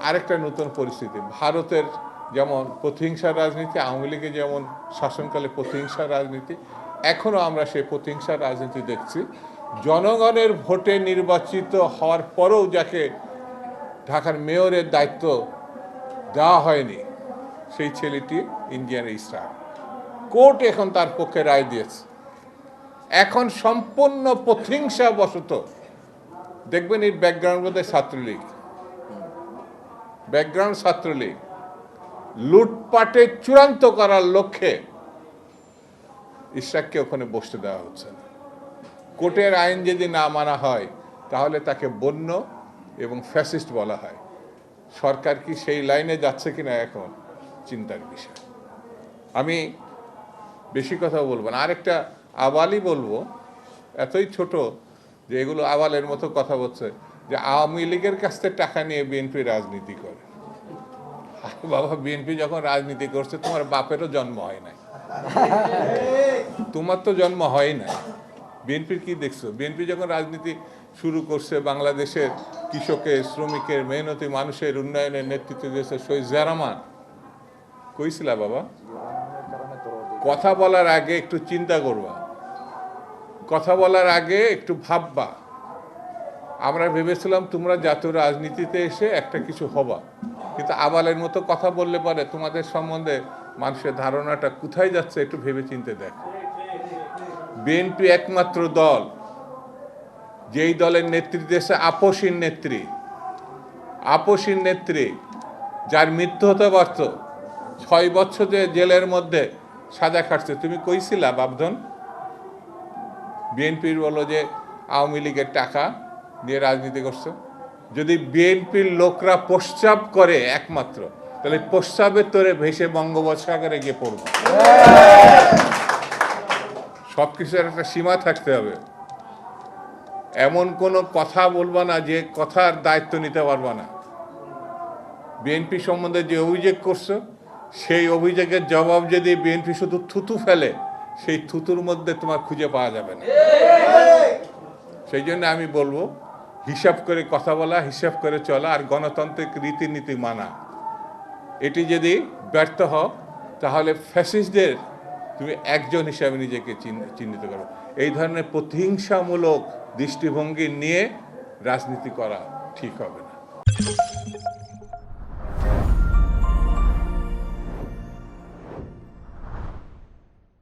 আরেকটা নতুন পরিস্থিতি। ভারতের যেমন প্রতিহিংসার রাজনীতি, আওয়ামী লীগের যেমন শাসনকালে প্রতিহিংসার রাজনীতি, এখনও আমরা সেই প্রতিহিংসার রাজনীতি দেখছি। জনগণের ভোটে নির্বাচিত হওয়ার পরেও যাকে ঢাকার মেয়রের দায়িত্ব দেওয়া হয়নি, সেই ছেলেটি ইন্ডিয়ান ইসরায়েল। কোর্ট এখন তার পক্ষে রায় দিয়েছে। এখন সম্পূর্ণ প্রতিহিংসা বশত, দেখবেন এই ব্যাকগ্রাউন্ড মধ্যে ছাত্রলীগ লুটপাটে চূড়ান্ত করার লক্ষ্যে ইশরাককে ওখানে বসতে দেওয়া হচ্ছে না। কোর্টের আইন যদি না মানা হয় তাহলে তাকে বন্য এবং ফ্যাসিস্ট বলা হয়। সরকার কি সেই লাইনে যাচ্ছে কিনা এখন চিন্তার বিষয়। আমি বেশি কথা বলবো না, আরেকটা আবালই বলবো, এতই ছোট যে এগুলো আবালের মতো কথা বলছে যে আওয়ামী লীগের কাছ থেকে টাকা নিয়ে বিএনপি রাজনীতি করে। বাবা, বিএনপি যখন রাজনীতি করছে তোমার বাপেরও জন্ম হয় নাই, তোমার তো জন্ম হয় নাই। বিএনপির কি দেখছো? বিএনপি যখন রাজনীতি শুরু করছে, বাংলাদেশের কৃষকের, শ্রমিকের, মেহনতি মানুষের উন্নয়নের নেতৃত্ব দিয়েছে শহীদ জিয়া রহমান। কইছিলা বাবা? কথা বলার আগে একটু চিন্তা করবা, কথা বলার আগে একটু ভাববা। আমরা ভেবেছিলাম তোমরা জাতীয় রাজনীতিতে এসে একটা কিছু হবা, কিন্তু আবালের মতো কথা বললে পারে তোমাদের সম্বন্ধে মানুষের ধারণাটা কোথায় যাচ্ছে একটু ভেবে চিনতে দেখো। বিএনপি একমাত্র দল যেই দলের নেতৃত্বে এসে আপসীন নেত্রী যার মৃত্যু হতে পারত, 6 বছর যে জেলের মধ্যে সাজা খাটছে। তুমি কইছিলা বাবধন? বিএনপির বলো যে আওয়ামী লীগের টাকা দিয়ে রাজনীতি করছে। যদি বিএনপির লোকরা প্রস্রাব করে একমাত্র, তাহলে প্রস্রাবের তোরে ভেসে বঙ্গোপসাগরে গিয়ে পড়ব। সবকিছুর একটা সীমা থাকতে হবে। এমন কোনো কথা বলবা না যে কথার দায়িত্ব নিতে পারবা না। বিএনপি সম্বন্ধে যে অভিযোগ করছো, সেই অভিযোগের জবাব যদি বিএনপি শুধু থুতু ফেলে, সেই থুতুর মধ্যে তোমার খুঁজে পাওয়া যাবে না। সেই জন্য আমি বলবো, হিসাব করে কথা বলা, হিসাব করে চলা, আর গণতান্ত্রিক রীতিনীতি মানা। এটি যদি ব্যর্থ হও তাহলে ফ্যাসিস্টদের তুমি একজন হিসাবে নিজেকে চিহ্নিত করো। এই ধরনের প্রতিহিংসামূলক দৃষ্টিভঙ্গি নিয়ে রাজনীতি করা ঠিক হবে না।